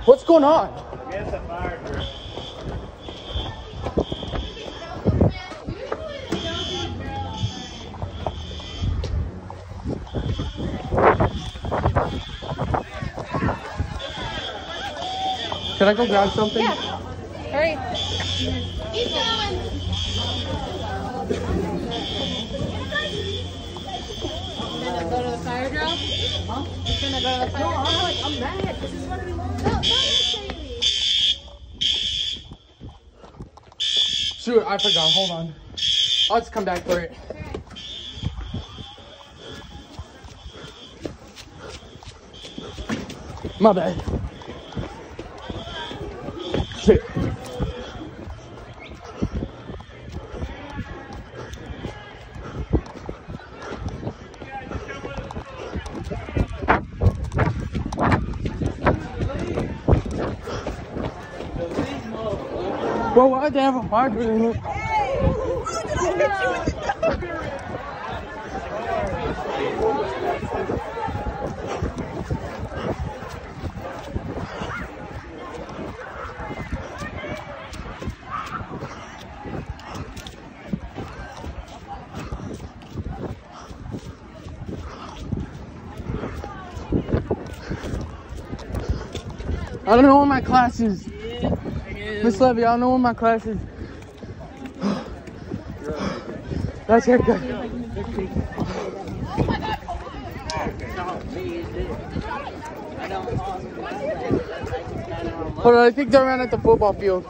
What's going on? I guess a fire truck. Can I go grab something? Yeah. Hurry. Keep going. Gonna go to the fire drill? Huh? You're gonna go to the fire drill? I'm mad. This is what we want. No, don't say me. Shoot, I forgot. Hold on. I'll just come back for it. My bad. Shit. Well, why'd they have a fire drill in it? I don't know what my class is. Miss Levy, I don't know what my class is. That's haircut. Hold on, I think they're around at the football field.